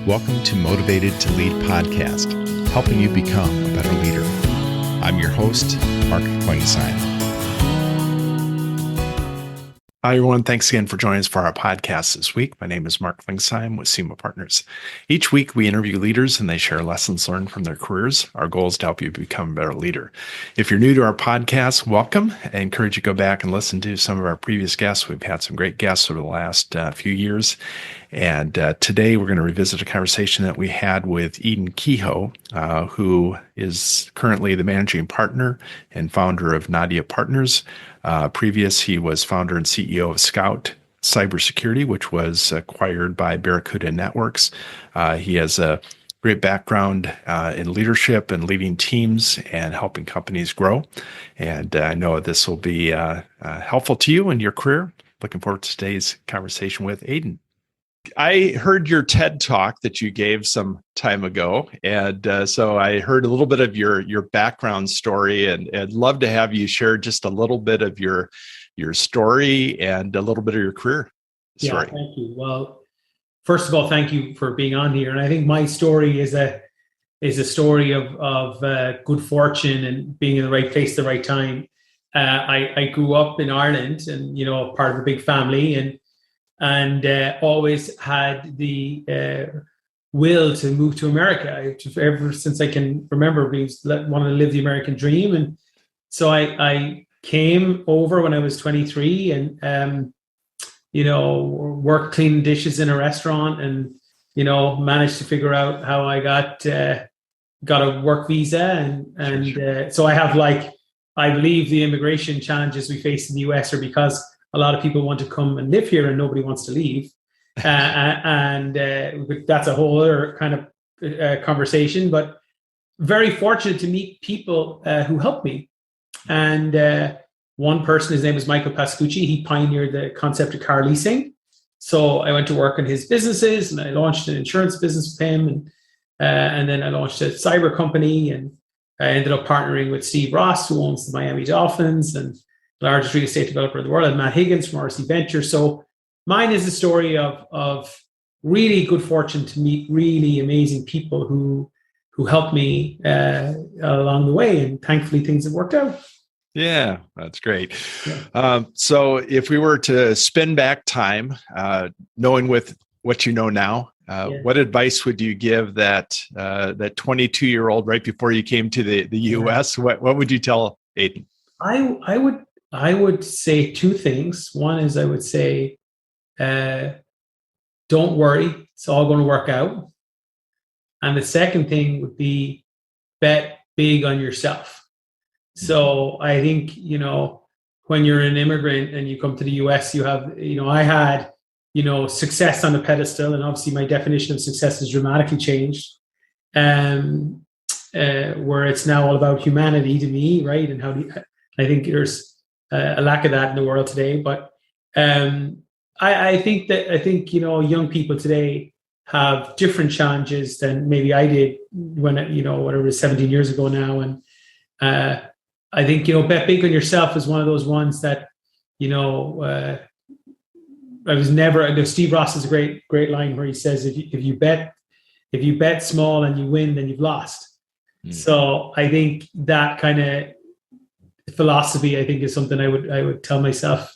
Welcome to Motivated to Lead podcast, helping you become a better leader. I'm your host, Mark Klingsheim. Hi, everyone. Thanks again for joining us for our podcast this week. My name is Mark Klingsheim with SEMA Partners. Each week, we interview leaders and they share lessons learned from their careers. Our goal is to help you become a better leader. If you're new to our podcast, welcome. I encourage you to go back and listen to some of our previous guests. We've had some great guests over the last few years. And today, we're going to revisit a conversation that we had with Aidan Kehoe, who is currently the managing partner and founder of Nadia Partners. Previous, he was founder and CEO of SKOUT Cybersecurity, which was acquired by Barracuda Networks. He has a great background in leadership and leading teams and helping companies grow. And I know this will be helpful to you in your career. Looking forward to today's conversation with Aidan. I heard your TED Talk that you gave some time ago, and so I heard a little bit of your background story, and I'd love to have you share just a little bit of your story and a little bit of your career story. Yeah, thank you. Well, first of all, thank you for being on here. And I think my story is a story of good fortune and being in the right place at the right time. I grew up in Ireland, and part of a big family, and always had the will to move to America. Ever since I can remember, wanted to live the American dream. And so I came over when I was 23 and, worked cleaning dishes in a restaurant and, managed to figure out how I got a work visa. So I have I believe the immigration challenges we face in the US are because a lot of people want to come and live here and nobody wants to leave. That's a whole other kind of conversation, but very fortunate to meet people who helped me. And one person, his name is Michael Pascucci. He pioneered the concept of car leasing. So I went to work in his businesses and I launched an insurance business with him. And then I launched a cyber company, and I ended up partnering with Steve Ross, who owns the Miami Dolphins and largest real estate developer in the world, and Matt Higgins from RC Ventures. So mine is a story of really good fortune to meet really amazing people who helped me along the way, and thankfully things have worked out. Yeah, that's great. Yeah. So if we were to spin back time, knowing with what you know now, what advice would you give that 22-year-old right before you came to the U.S.? What would you tell Aidan? I would say two things. One is I would say, don't worry, it's all going to work out. And the second thing would be bet big on yourself. So I think, when you're an immigrant and you come to the US, you have, I had, success on a pedestal, and obviously my definition of success has dramatically changed. Where it's now all about humanity to me, right? And I think there's a lack of that in the world today, but I think young people today have different challenges than maybe I did when whatever it was 17 years ago now, and I think bet big on yourself is one of those ones that I was never. Steve Ross has a great line where he says if you bet small and you win, then you've lost. So I think that kind of philosophy, I think, is something I would tell myself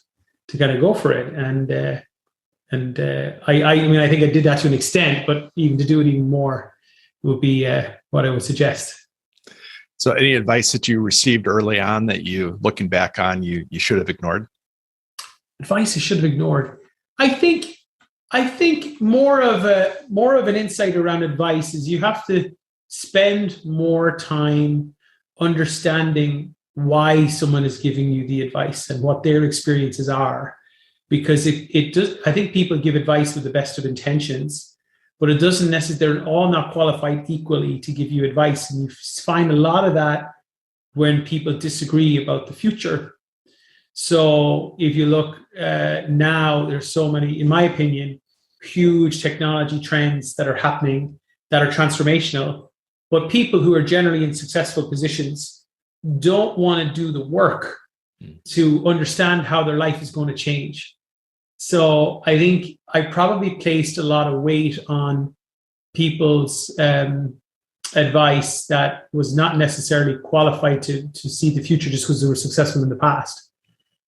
to kind of go for it. And I think I did that to an extent, but even to do it even more would be what I would suggest. So any advice that you received early on that you, looking back on, you should have ignored? Advice I should have ignored. I think more of an insight around advice is you have to spend more time understanding why someone is giving you the advice and what their experiences are, because it does. I think people give advice with the best of intentions, but it doesn't necessarily. They're all not qualified equally to give you advice, and you find a lot of that when people disagree about the future. So if you look now, there's so many, in my opinion, huge technology trends that are happening that are transformational, but people who are generally in successful positions don't want to do the work to understand how their life is going to change. So I think I probably placed a lot of weight on people's advice that was not necessarily qualified to see the future just because they were successful in the past.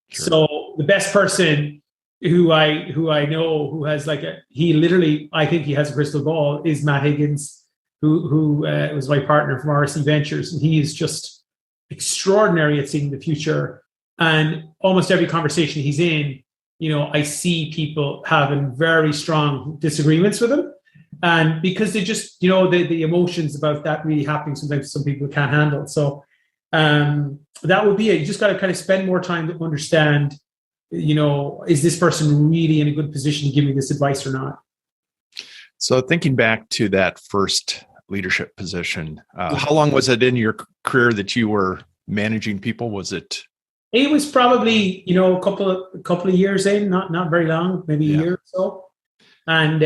Sure. So the best person who I know who has I think he has a crystal ball is Matt Higgins, who was my partner from RSC Ventures, and he is just extraordinary at seeing the future. And almost every conversation he's in, I see people having very strong disagreements with him. And because they just, the emotions about that really happening, sometimes some people can't handle. So that would be it. You just got to kind of spend more time to understand, is this person really in a good position to give me this advice or not? So thinking back to that first leadership position, how long was it in your career that you were managing people? Was it? It was probably, a couple of years in, not very long, maybe a year or so. And,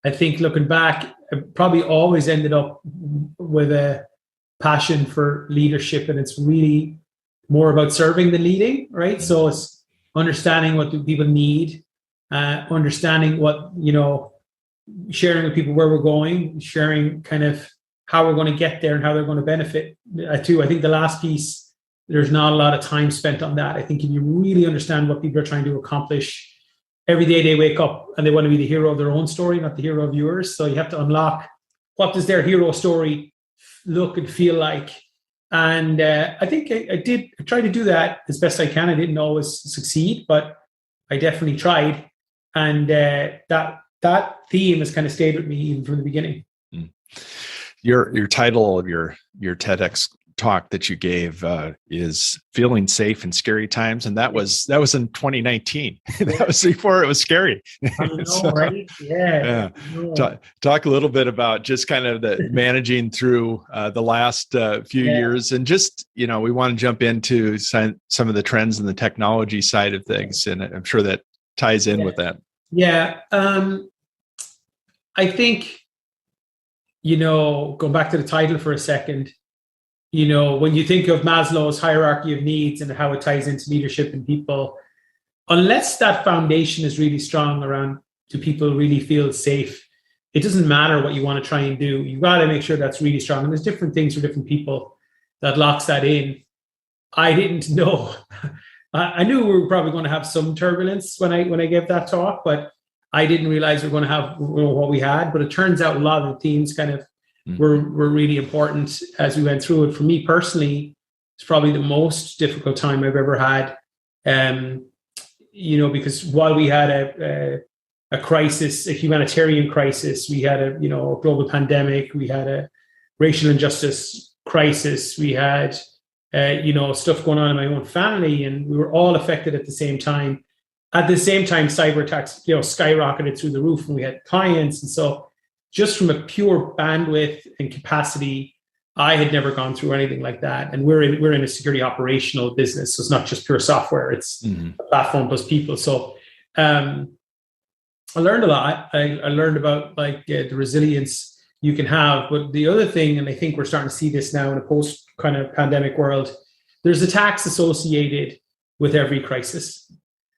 I think looking back, I probably always ended up with a passion for leadership, and it's really more about serving than leading, right? So it's understanding what do people need, understanding what, sharing with people where we're going, sharing kind of how we're going to get there and how they're going to benefit too. I think the last piece, there's not a lot of time spent on that. I think if you really understand what people are trying to accomplish, every day they wake up and they want to be the hero of their own story, not the hero of yours. So you have to unlock what does their hero story look and feel like. And I think I tried to do that as best I can. I didn't always succeed, but I definitely tried. And that theme has kind of stayed with me even from the beginning. Your title of your TEDx talk that you gave is Feeling Safe in Scary Times, and that was in 2019. That was before it was scary. I know, right? Yeah. Talk a little bit about just kind of the managing through the last few years, and just we want to jump into some of the trends in the technology side of things, and I'm sure that ties in with that. Yeah, I think going back to the title for a second. When you think of Maslow's hierarchy of needs and how it ties into leadership and people, unless that foundation is really strong around do people really feel safe, it doesn't matter what you want to try and do. You've got to make sure that's really strong. And there's different things for different people that locks that in. I didn't know. I knew we were probably going to have some turbulence when I gave that talk, but I didn't realize we were going to have what we had. But it turns out a lot of the themes kind of were really important as we went through it. For me personally, it's probably the most difficult time I've ever had. Because while we had a crisis, a humanitarian crisis, we had a global pandemic, we had a racial injustice crisis, we had stuff going on in my own family, and we were all affected at the same time. At the same time, cyber attacks skyrocketed through the roof, and we had clients, and so. Just from a pure bandwidth and capacity, I had never gone through anything like that. And we're in a security operational business, so it's not just pure software; it's a platform plus people. So I learned a lot. I learned about the resilience you can have. But the other thing, and I think we're starting to see this now in a post kind of pandemic world, there's attacks associated with every crisis.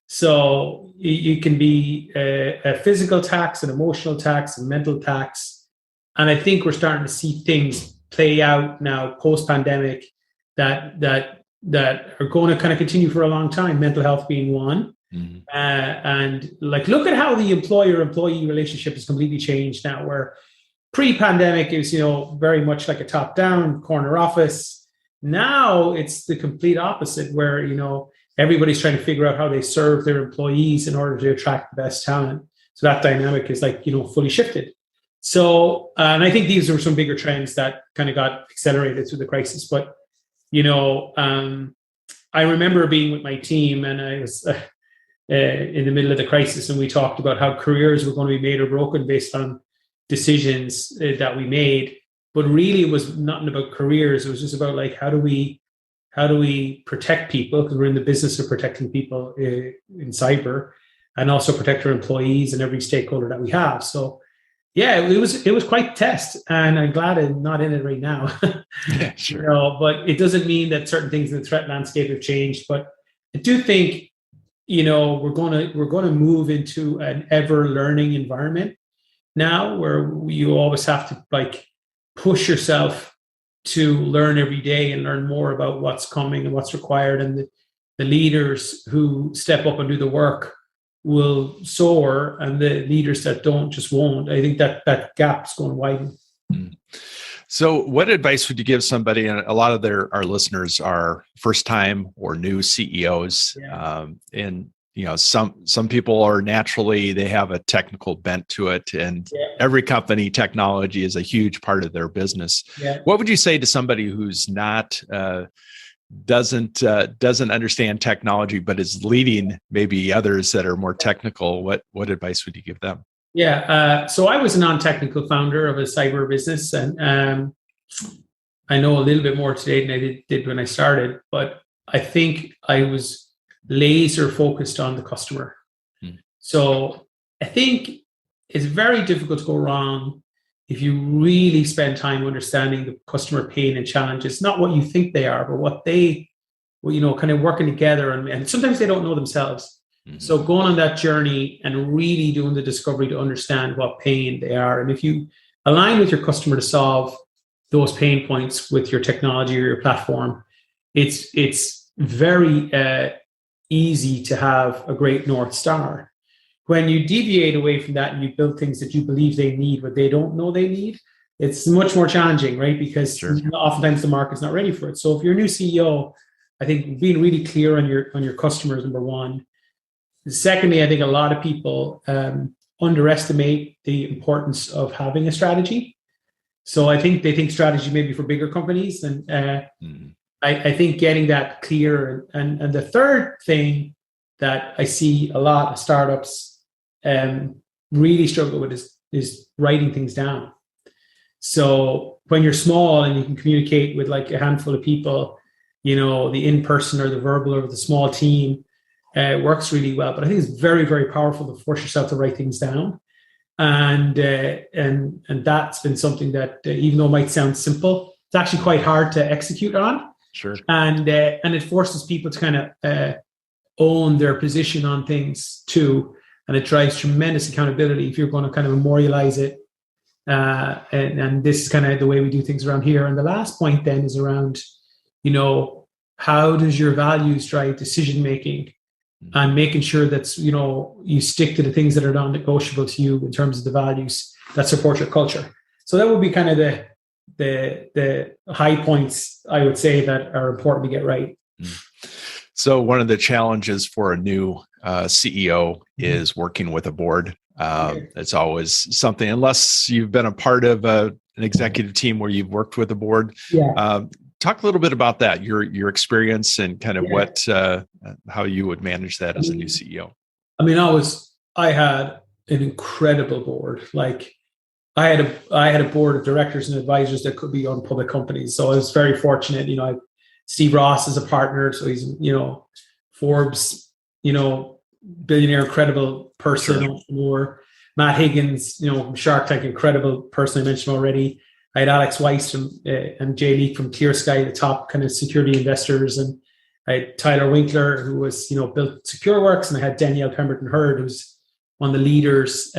So you can be a physical tax, an emotional tax, a mental tax. And I think we're starting to see things play out now post-pandemic that are going to kind of continue for a long time, mental health being one. And look at how the employer-employee relationship has completely changed now, where pre-pandemic it was, very much like a top-down corner office. Now it's the complete opposite, where, everybody's trying to figure out how they serve their employees in order to attract the best talent. So that dynamic is fully shifted. So, and I think these are some bigger trends that kind of got accelerated through the crisis. But, I remember being with my team, and I was in the middle of the crisis, and we talked about how careers were going to be made or broken based on decisions that we made. But really, it was nothing about careers. It was just about how do we protect people, because we're in the business of protecting people in cyber, and also protect our employees and every stakeholder that we have. So Yeah, it was quite a test, and I'm glad I'm not in it right now. Yeah, sure. But it doesn't mean that certain things in the threat landscape have changed. But I do think we're gonna move into an ever learning environment now, where you always have to like push yourself to learn every day and learn more about what's coming and what's required, and the leaders who step up and do the work will soar, and the leaders that don't just won't. I think that gap's going to widen. So what advice would you give somebody, and a lot of our listeners are first time or new CEOs, and some people are naturally, they have a technical bent to it, and every company, technology is a huge part of their business. What would you say to somebody who's not doesn't understand technology, but is leading maybe others that are more technical? What advice would you give them? So I was a non-technical founder of a cyber business, and I know a little bit more today than I did when I started, but I think I was laser focused on the customer. So I think it's very difficult to go wrong if you really spend time understanding the customer pain and challenges, not what you think they are, but what they, kind of working together. And sometimes they don't know themselves. So going on that journey and really doing the discovery to understand what pain they are. And if you align with your customer to solve those pain points with your technology or your platform, it's very easy to have a great North Star. When you deviate away from that and you build things that you believe they need, but they don't know they need, it's much more challenging, right? Because oftentimes the market's not ready for it. So if you're a new CEO, I think being really clear on your customers, number one. Secondly, I think a lot of people underestimate the importance of having a strategy. So I think they think strategy maybe for bigger companies, and I think getting that clear. And the third thing that I see a lot of startups really struggle with is writing things down. So when you're small and you can communicate with like a handful of people, the in-person or the verbal or the small team, works really well. But I think it's very, very powerful to force yourself to write things down. And that's been something that, even though it might sound simple, it's actually quite hard to execute on. Sure. And it forces people to kind of own their position on things too. And it drives tremendous accountability if you're going to kind of memorialize it. And this is kind of the way we do things around here. And the last point then is around, how does your values drive decision-making, and making sure that, you stick to the things that are non-negotiable to you in terms of the values that support your culture. So that would be kind of the high points, I would say, that are important to get right. So one of the challenges for a new CEO is working with a board. It's always something, unless you've been a part of an executive team where you've worked with a board. Talk a little bit about that, your experience, and kind of how you would manage that as a new CEO. I mean, I had an incredible board. Like I had a board of directors and advisors that could be on public companies. So I was very fortunate. Steve Ross is a partner, so he's Forbes, billionaire, incredible person, entrepreneur. Matt Higgins, from Shark Tank, incredible person I mentioned already. I had Alex Weiss and Jay Leak from Clear Sky, the top kind of security investors, and I had Tyler Winkler, who was built SecureWorks, and I had Danielle Pemberton Hurd, who's one of the leaders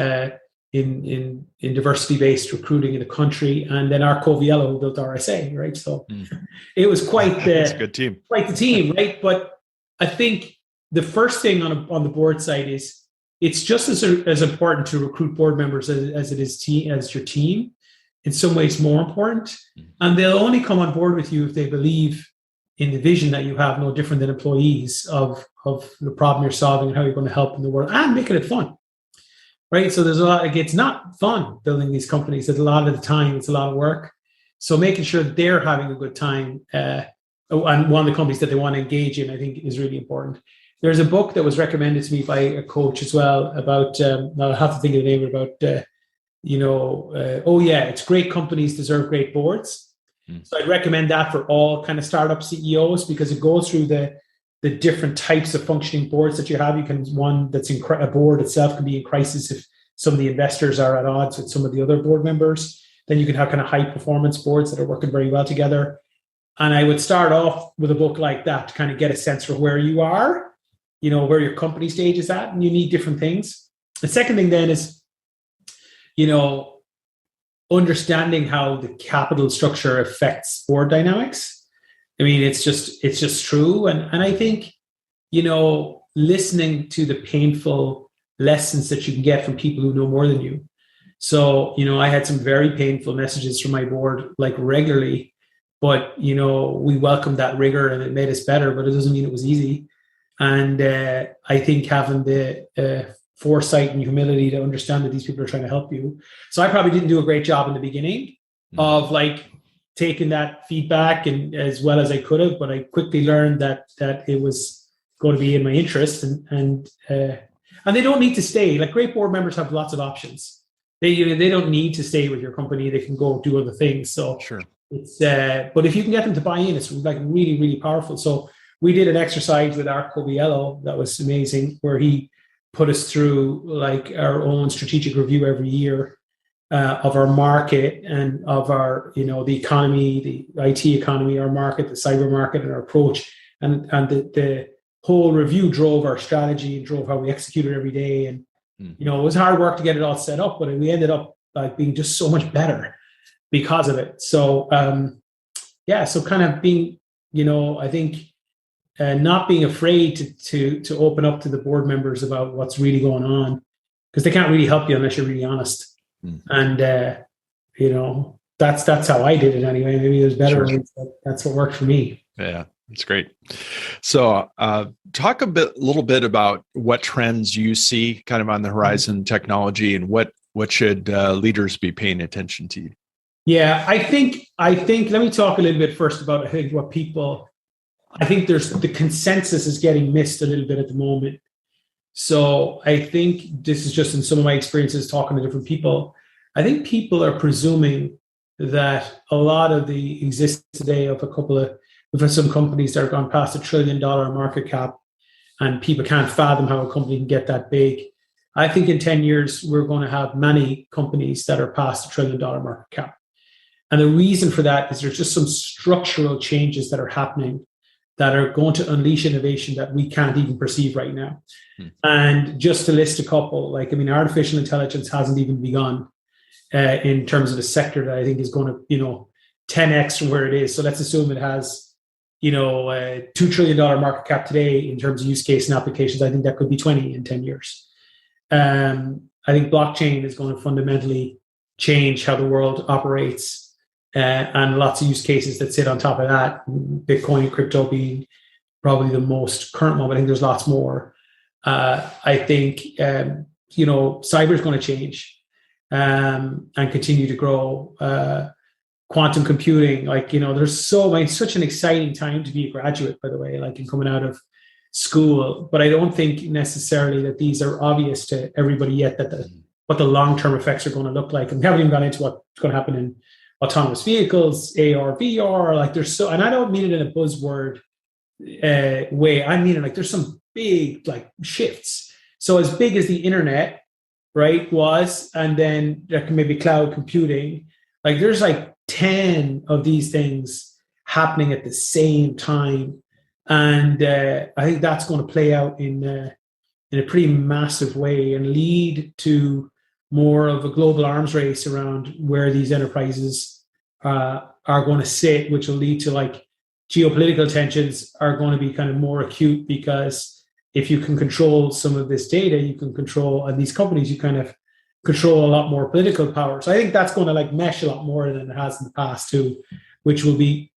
in diversity-based recruiting in the country, and then Art Coviello, who built RSA, right? So it was quite it's a good team, quite the team, right? But I think the first thing on the board side is it's just as important to recruit board members as it is as your team. In some ways, more important, and they'll only come on board with you if they believe in the vision that you have, no different than employees, of the problem you're solving and how you're going to help in the world, and making it fun. Right. So there's a lot, like, it's not fun building these companies. There's a lot of the time, it's a lot of work. So making sure that they're having a good time, and one of the companies that they want to engage in, I think, is really important. There's a book that was recommended to me by a coach as well about, I'll have to think of the name, about, it's Great Companies Deserve Great Boards. So I'd recommend that for all kind of startup CEOs, because it goes through the different types of functioning boards that you have. You can, one that's a board itself can be in crisis if some of the investors are at odds with some of the other board members. Then you can have kind of high performance boards that are working very well together. And I would start off with a book like that to kind of get a sense for where you are, where your company stage is at, and you need different things. The second thing then is, understanding how the capital structure affects board dynamics. I mean, it's just true. And I think, listening to the painful lessons that you can get from people who know more than you. So, I had some very painful messages from my board, like regularly, but, we welcomed that rigor and it made us better, but it doesn't mean it was easy. And I think having the foresight and humility to understand that these people are trying to help you. So I probably didn't do a great job in the beginning of taking that feedback and as well as I could have, but I quickly learned that it was going to be in my interest and they don't need to stay. Like, great board members have lots of options. They don't need to stay with your company. They can go do other things. So sure. It's but if you can get them to buy in, it's like really, really powerful. So we did an exercise with Art Coviello that was amazing, where he put us through like our own strategic review every year of our market and of our, the economy, the IT economy, our market, the cyber market, and our approach. And the whole review drove our strategy and drove how we executed every day. And, it was hard work to get it all set up, but we ended up like being just so much better because of it. So, so kind of being, I think not being afraid to open up to the board members about what's really going on, because they can't really help you unless you're really honest. And, that's how I did it anyway. Maybe there's better ways, but that's what worked for me. Yeah, that's great. So talk a little bit about what trends you see kind of on the horizon in technology, and what should leaders be paying attention to? Yeah, I think let me talk a little bit first about, I think there's the consensus is getting missed a little bit at the moment. So I think this is just in some of my experiences talking to different people. I think people are presuming that a lot of the existence today of we've had some companies that have gone past $1 trillion market cap, and people can't fathom how a company can get that big. I think in 10 years, we're going to have many companies that are past $1 trillion market cap. And the reason for that is there's just some structural changes that are happening that are going to unleash innovation that we can't even perceive right now. And just to list a couple, artificial intelligence hasn't even begun in terms of a sector that I think is going to, 10x from where it is. So let's assume it has, a $2 trillion market cap today in terms of use case and applications. I think that could be 20 in 10 years. I think blockchain is going to fundamentally change how the world operates. And lots of use cases that sit on top of that, Bitcoin and crypto being probably the most current one. I think there's lots more. I think, cyber is going to change and continue to grow. Quantum computing, there's such an exciting time to be a graduate, by the way, and coming out of school. But I don't think necessarily that these are obvious to everybody yet, what the long-term effects are going to look like. And we haven't even gone into what's going to happen in autonomous vehicles, AR, VR, and I don't mean it in a buzzword way. I mean it there's some big shifts. So as big as the internet, right, was, and then there can maybe cloud computing, there's 10 of these things happening at the same time. And I think that's going to play out in a pretty massive way and lead to more of a global arms race around where these enterprises are going to sit, which will lead to geopolitical tensions are going to be kind of more acute, because if you can control some of this data, you can control, and these companies, you kind of control a lot more political power. So I think that's going to mesh a lot more than it has in the past too, which will be,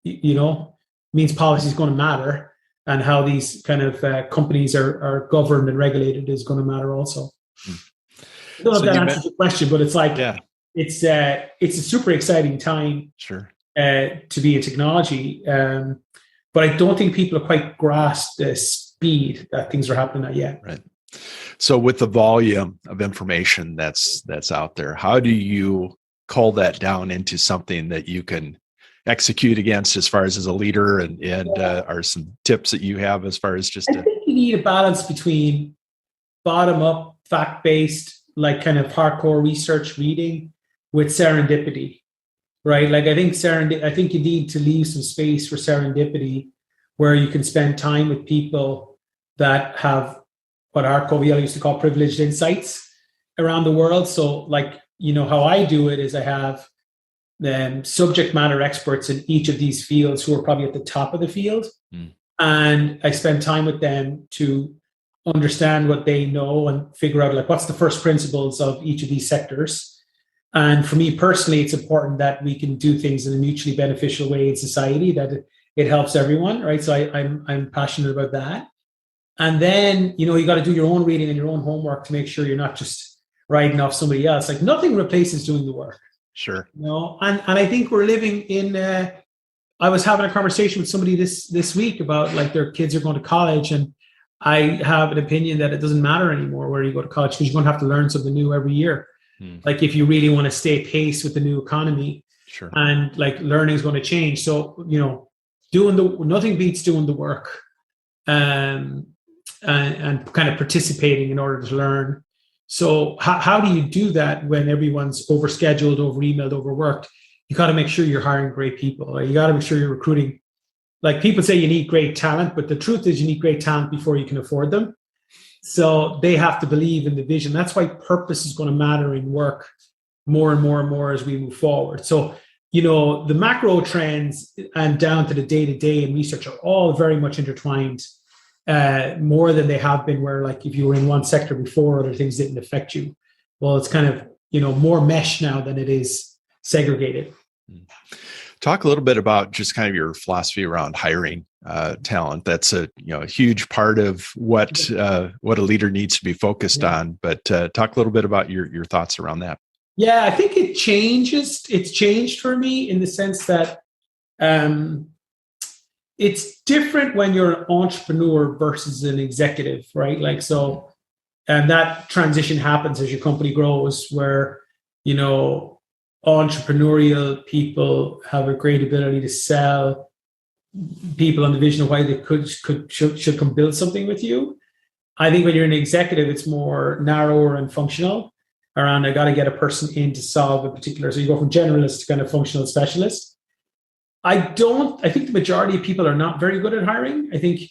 means policy is going to matter, and how these kind of companies are governed and regulated is going to matter also. I don't know if that answers the question, but it's it's a super exciting time to be in technology. But I don't think people have quite grasped the speed that things are happening at yet. Right. So with the volume of information that's out there, how do you cull that down into something that you can execute against as far as a leader, and are some tips that you have as far as just... I think you need a balance between bottom-up, fact-based like kind of hardcore research reading with serendipity, right? Like I think you need to leave some space for serendipity where you can spend time with people that have what our Coviel used to call privileged insights around the world. So like, how I do it is I have subject matter experts in each of these fields who are probably at the top of the field. And I spend time with them to understand what they know and figure out like what's the first principles of each of these sectors. And for me personally, it's important that we can do things in a mutually beneficial way in society, that it helps everyone, right? So I'm passionate about that. And then, you got to do your own reading and your own homework to make sure you're not just riding off somebody else. Like nothing replaces doing the work. Sure. And I think we're living in, I was having a conversation with somebody this week about like their kids are going to college, and I have an opinion that it doesn't matter anymore where you go to college because you're going to have to learn something new every year. Like if you really want to stay pace with the new economy, sure, and like learning is going to change. So, nothing beats doing the work, and kind of participating in order to learn. So how do you do that when everyone's overscheduled, over-emailed, overworked? You got to make sure you're hiring great people. You got to make sure you're recruiting. Like people say you need great talent, but the truth is you need great talent before you can afford them. So they have to believe in the vision. That's why purpose is going to matter in work more and more and more as we move forward. So, the macro trends and down to the day-to-day and research are all very much intertwined, more than they have been where like if you were in one sector before, other things didn't affect you. Well, it's kind of, more mesh now than it is segregated. Talk a little bit about just kind of your philosophy around hiring talent. That's a huge part of what a leader needs to be focused on. But talk a little bit about your thoughts around that. Yeah, I think it changes. It's changed for me in the sense that it's different when you're an entrepreneur versus an executive, right? Like so, and that transition happens as your company grows, where entrepreneurial people have a great ability to sell people on the vision of why they should come build something with you. I think when you're an executive, it's more narrower and functional around, I got to get a person in to solve a particular, so you go from generalist to kind of functional specialist. I think the majority of people are not very good at hiring. I think,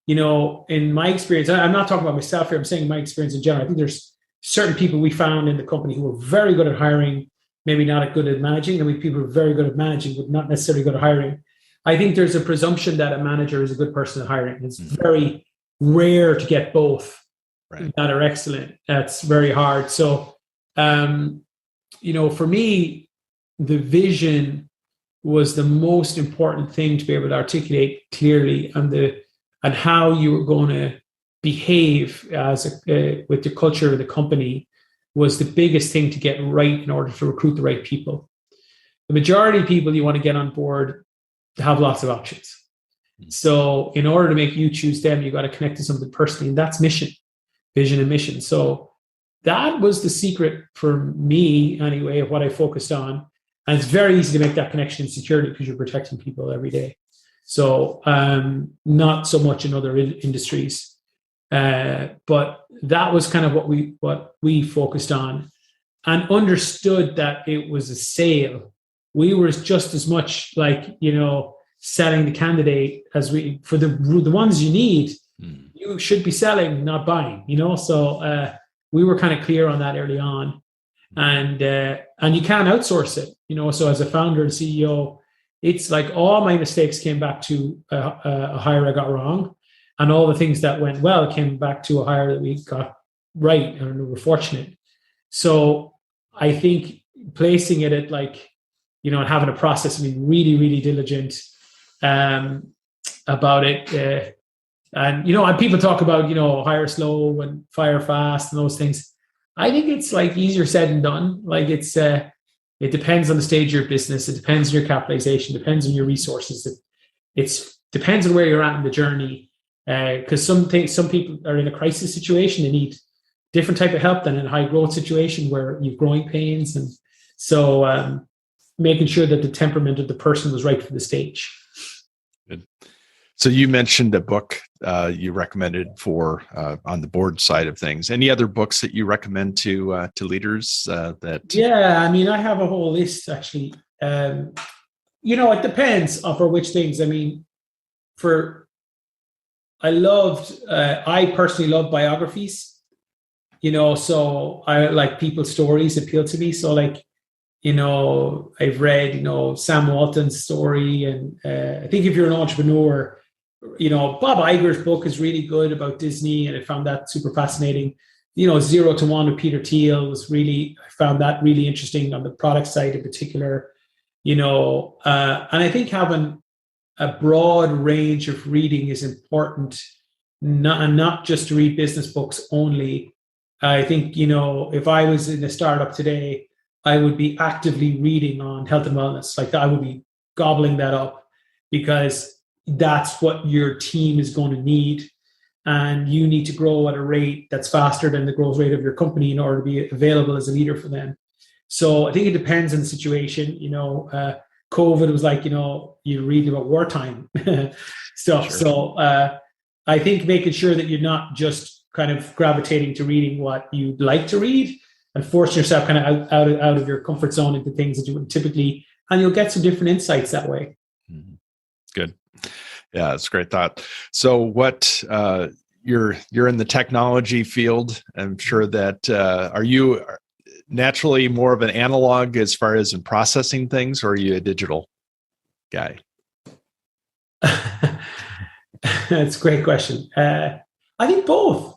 in my experience, I'm not talking about myself here, I'm saying my experience in general. I think there's certain people we found in the company who are very good at hiring, maybe not good at managing, and we people who are very good at managing, but not necessarily good at hiring. I think there's a presumption that a manager is a good person at hiring. It's very rare to get both that are excellent. That's very hard. So, for me, the vision was the most important thing to be able to articulate clearly, and how you were going to behave with the culture of the company was the biggest thing to get right in order to recruit the right people. The majority of people you want to get on board have lots of options. So in order to make you choose them, you got to connect to something personally, and that's vision and mission. So that was the secret for me anyway of what I focused on. And it's very easy to make that connection in security because you're protecting people every day. So not so much in other industries. But that was kind of what we focused on, and understood that it was a sale. We were just as much like, selling the candidate as for the ones you need, you should be selling, not buying, So we were kind of clear on that early on, and you can't outsource it, So as a founder and CEO, it's like all my mistakes came back to a hire I got wrong. And all the things that went well came back to a hire that we got right, and we were fortunate. So I think placing it at like, and having a process, really, really diligent about it. And people talk about, hire slow and fire fast and those things. I think it's like easier said than done. Like it depends on the stage of your business. It depends on your capitalization. Depends on your resources. It depends on where you're at in the journey. Because some people are in a crisis situation, they need different type of help than in a high growth situation where you've growing pains. And so making sure that the temperament of the person was right for the stage. Good. So you mentioned a book you recommended for on the board side of things. Any other books that you recommend to leaders that? Yeah, I mean, I have a whole list actually. It depends on for which things. I mean, I personally love biographies. So I like people's stories appeal to me. So I've read, Sam Walton's story. And I think if you're an entrepreneur, Bob Iger's book is really good about Disney. And I found that super fascinating. 0 to 1 with Peter Thiel I found that really interesting on the product side in particular. And I think having a broad range of reading is important, not just to read business books only. I think, if I was in a startup today, I would be actively reading on health and wellness. Like I would be gobbling that up because that's what your team is going to need. And you need to grow at a rate that's faster than the growth rate of your company in order to be available as a leader for them. So I think it depends on the situation. COVID was like, you're reading about wartime stuff. Sure. So I think making sure that you're not just kind of gravitating to reading what you'd like to read and force yourself kind of out of your comfort zone into things that you wouldn't typically, and you'll get some different insights that way. Good. Yeah, that's a great thought. So what you're in the technology field. I'm sure that are you naturally more of an analog as far as in processing things, or are you a digital guy? That's a great question. I think both.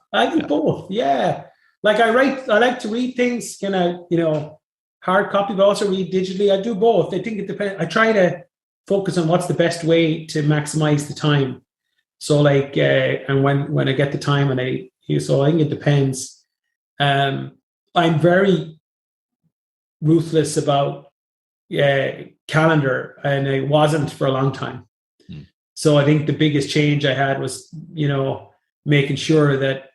Both. Yeah. Like I like to read things, hard copy, but also read digitally. I do both. I think it depends. I try to focus on what's the best way to maximize the time. So and when I get the time so I think it depends. I'm very ruthless about calendar, and I wasn't for a long time. So I think the biggest change I had was, making sure that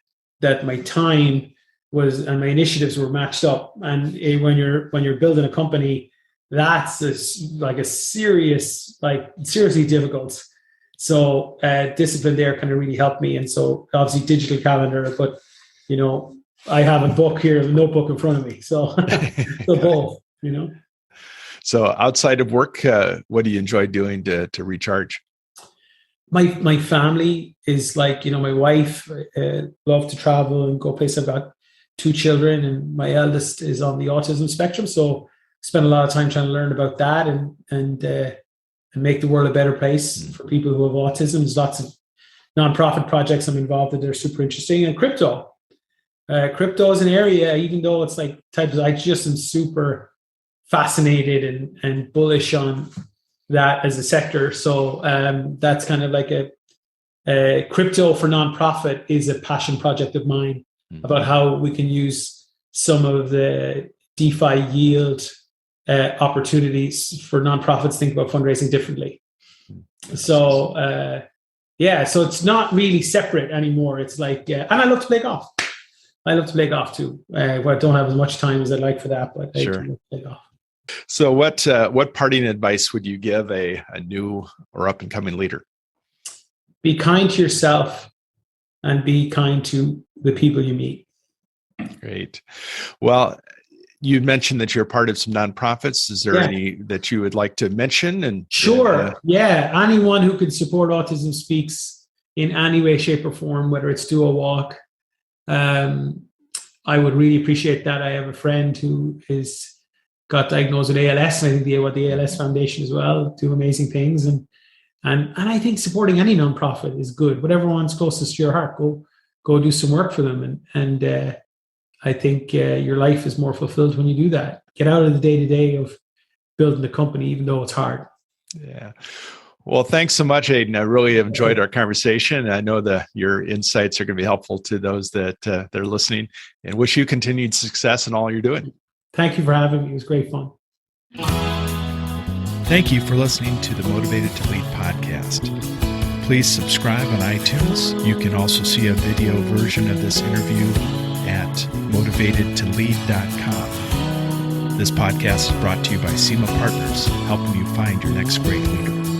my time and my initiatives were matched up. And when you're building a company, that's seriously difficult. So discipline there kind of really helped me. And so obviously digital calendar, but I have a book here, a notebook in front of me. So both, So outside of work, what do you enjoy doing to recharge? My family is my wife love to travel and go places. I've got 2 children, and my eldest is on the autism spectrum. So spend a lot of time trying to learn about that and make the world a better place for people who have autism. There's lots of nonprofit projects I'm involved in that are super interesting. And crypto is an area, even though it's I just am super fascinated and bullish on that as a sector. So that's kind of like a crypto for nonprofit is a passion project of mine about how we can use some of the DeFi yield opportunities for nonprofits, think about fundraising differently. So so it's not really separate anymore. It's and I love to play golf. I love to play golf too. I don't have as much time as I'd like for that, but I love to play golf. So what parting advice would you give a new or up and coming leader? Be kind to yourself and be kind to the people you meet. Great. Well, you mentioned that you're part of some nonprofits. Is there any that you would like to mention? And sure. Anyone who can support Autism Speaks in any way, shape, or form, whether it's do a walk, I would really appreciate that. I have a friend who got diagnosed with ALS, and I think the ALS Foundation as well do amazing things. And I think supporting any nonprofit is good. Whatever one's closest to your heart, go do some work for them. And I think your life is more fulfilled when you do that. Get out of the day-to-day of building the company, even though it's hard. Yeah. Well, thanks so much, Aidan. I really have enjoyed our conversation. I know that your insights are going to be helpful to those that are listening, and wish you continued success in all you're doing. Thank you for having me. It was great fun. Thank you for listening to the Motivated to Lead podcast. Please subscribe on iTunes. You can also see a video version of this interview at motivatedtolead.com. This podcast is brought to you by SEMA Partners, helping you find your next great leader.